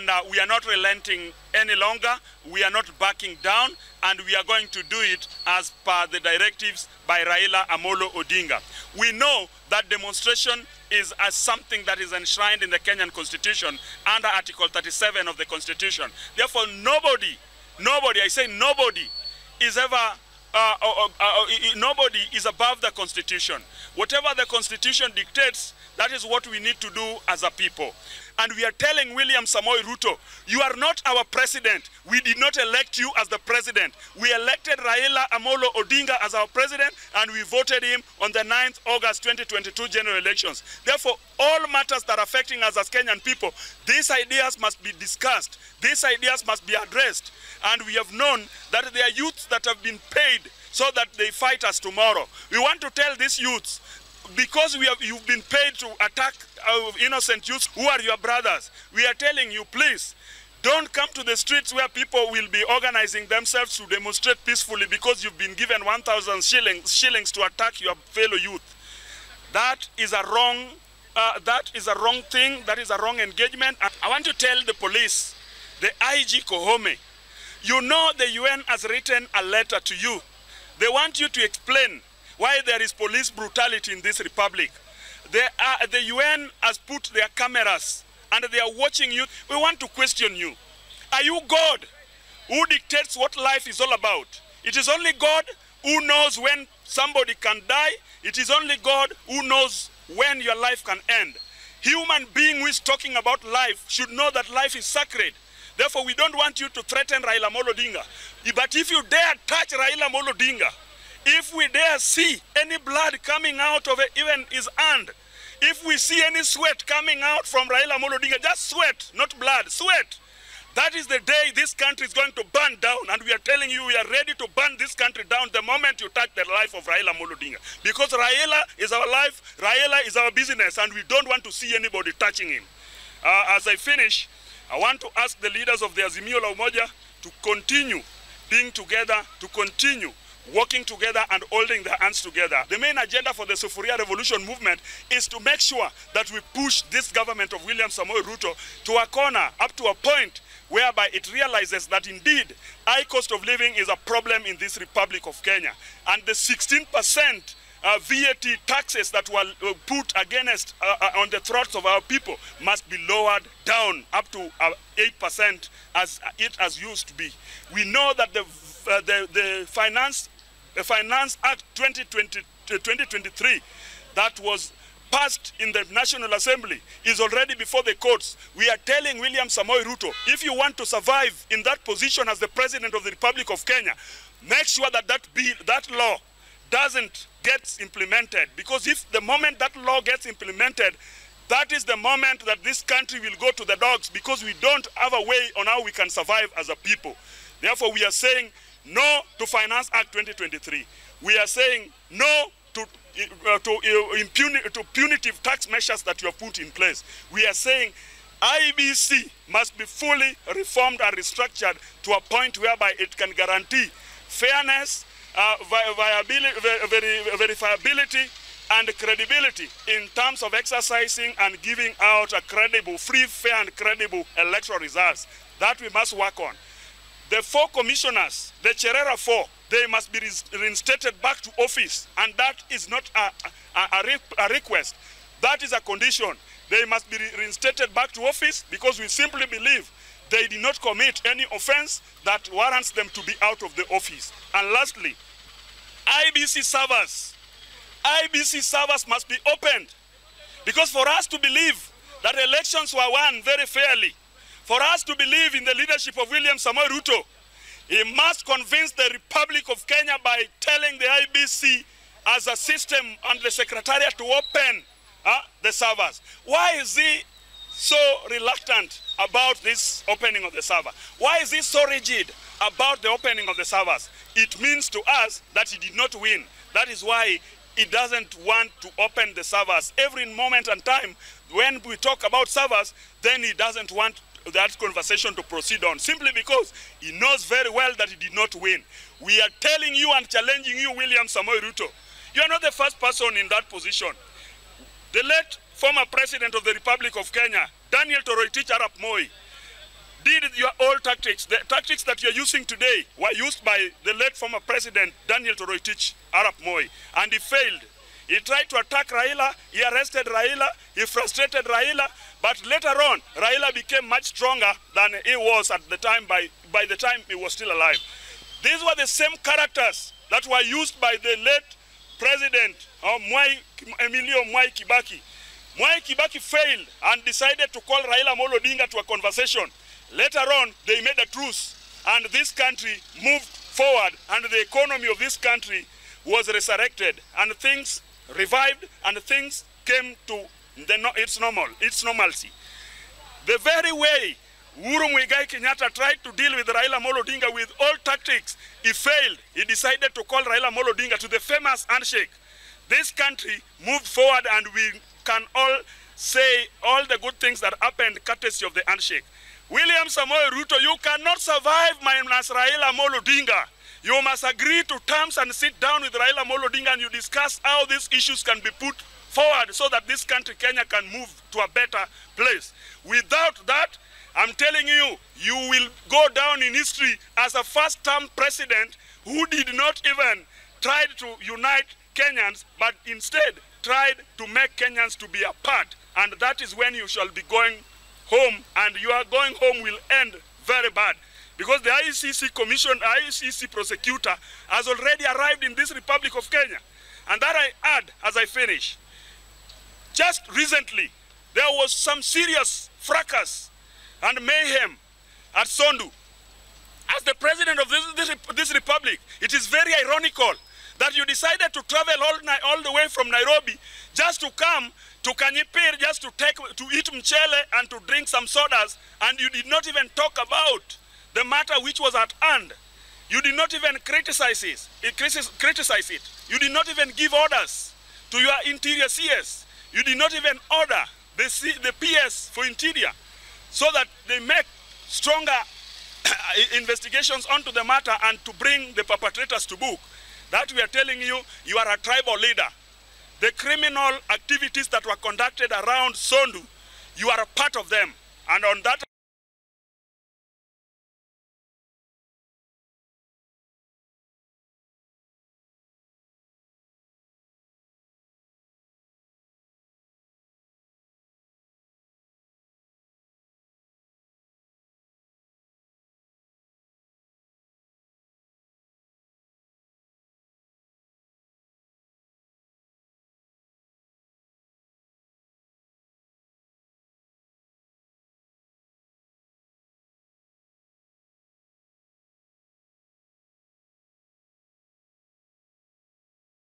and we are not relenting any longer. We are not backing down, and we are going to do it as per the directives by Raila Amolo Odinga. We know that demonstration is as something that is enshrined in the Kenyan Constitution under Article 37 of the Constitution. Therefore, nobody, I say nobody, is ever nobody is above the Constitution. Whatever the Constitution dictates, that is what we need to do as a people. And we are telling William Samoei Ruto, you are not our president. We did not elect you as the president. We elected Raila Amolo Odinga as our president, and we voted him on the 9th August 2022 general elections. Therefore, all matters that are affecting us as Kenyan people, these ideas must be discussed. These ideas must be addressed. And we have known that there are youths that have been paid so that they fight us tomorrow. We want to tell these youths, because you've been paid to attack innocent youths who are your brothers, we are telling you, please, don't come to the streets where people will be organizing themselves to demonstrate peacefully because you've been given 1,000 shillings to attack your fellow youth. That is a wrong thing. That is a wrong engagement. I want to tell the police, the IG Kohome, you know the UN has written a letter to you. They want you to explain why there is police brutality in this republic. The UN has put their cameras and they are watching you. We want to question you. Are you God who dictates what life is all about? It is only God who knows when somebody can die. It is only God who knows when your life can end. Human being who is talking about life should know that life is sacred. Therefore, we don't want you to threaten Raila Amolo Odinga. But if you dare touch Raila Amolo Odinga, if we dare see any blood coming out of even his hand, if we see any sweat coming out from Raila Amolo Odinga, just sweat, not blood, sweat. That is the day this country is going to burn down, and we are telling you we are ready to burn this country down the moment you touch the life of Raila Amolo Odinga. Because Raila is our life, Raila is our business, and we don't want to see anybody touching him. As I finish, I want to ask the leaders of the Azimio la Umoja to continue being together, to continue working together and holding their hands together. The main agenda for the Sufuria Revolution movement is to make sure that we push this government of William Samoei Ruto to a corner, up to a point whereby it realizes that indeed high cost of living is a problem in this Republic of Kenya. And the 16% VAT taxes that were put against on the throats of our people must be lowered down up to 8% as it has used to be. We know that the Finance Act 2023 that was passed in the National Assembly is already before the courts. We are telling William Samoei Ruto, if you want to survive in that position as the President of the Republic of Kenya, make sure that that law doesn't get implemented. Because if the moment that law gets implemented, that is the moment that this country will go to the dogs, because we don't have a way on how we can survive as a people. Therefore, we are saying no to Finance Act 2023. We are saying no to punitive tax measures that you have put in place. We are saying IBC must be fully reformed and restructured to a point whereby it can guarantee fairness, verifiability, and credibility in terms of exercising and giving out a credible, free, fair, and credible electoral results. That we must work on. The 4 commissioners, the Cherera 4, they must be reinstated back to office, and that is not a request. That is a condition. They must be reinstated back to office because we simply believe they did not commit any offense that warrants them to be out of the office. And lastly, IBC servers must be opened, because for us to believe that elections were won very fairly, for us to believe in the leadership of William Samoei Ruto, he must convince the Republic of Kenya by telling the IBC as a system and the Secretariat to open the servers. Why is he so reluctant about this opening of the server? Why is he so rigid about the opening of the servers? It means to us that he did not win. That is why he doesn't want to open the servers. Every moment and time when we talk about servers, then he doesn't want that conversation to proceed on, simply because he knows very well that he did not win. We are telling you and challenging you, William Samoei Ruto. You are not the first person in that position. The late former President of the Republic of Kenya, Daniel Toroitich Arap Moi, did your old tactics. The tactics that you're using today were used by the late former president, Daniel Toroitich Arap Moi, and he failed. He tried to attack Raila, he arrested Raila, he frustrated Raila, but later on, Raila became much stronger than he was at the time by the time he was still alive. These were the same characters that were used by the late president, Emilio Mwai Kibaki. Mwai Kibaki failed and decided to call Raila Amolo Odinga to a conversation. Later on, they made a truce, and this country moved forward, and the economy of this country was resurrected, and things revived, and things came to its normalcy. The very way Uhuru Muigai Kenyatta tried to deal with Raila Amolo Odinga with all tactics, he failed. He decided to call Raila Amolo Odinga to the famous handshake. This country moved forward, and we can all say all the good things that happened courtesy of the handshake. William Samoei Ruto, you cannot survive minus Raila Amolo Odinga. You must agree to terms and sit down with Raila Amolo Odinga and you discuss how these issues can be put forward so that this country, Kenya, can move to a better place. Without that, I'm telling you, you will go down in history as a first-term president who did not even try to unite Kenyans, but instead tried to make Kenyans to be apart. And that is when you shall be going home, and your going home will end very bad. Because the ICC commission, ICC prosecutor has already arrived in this Republic of Kenya. And that I add as I finish. Just recently, there was some serious fracas and mayhem at Sondu. As the president of this republic, it is very ironical that you decided to travel all the way from Nairobi just to come to Kanyipir, just to eat mchele and to drink some sodas, and you did not even talk about the matter which was at hand. You did not even criticize it. You did not even give orders to your interior CS. You did not even order the PS for interior so that they make stronger investigations onto the matter and to bring the perpetrators to book. That we are telling you, you are a tribal leader. The criminal activities that were conducted around Sondu, you are a part of them. And on that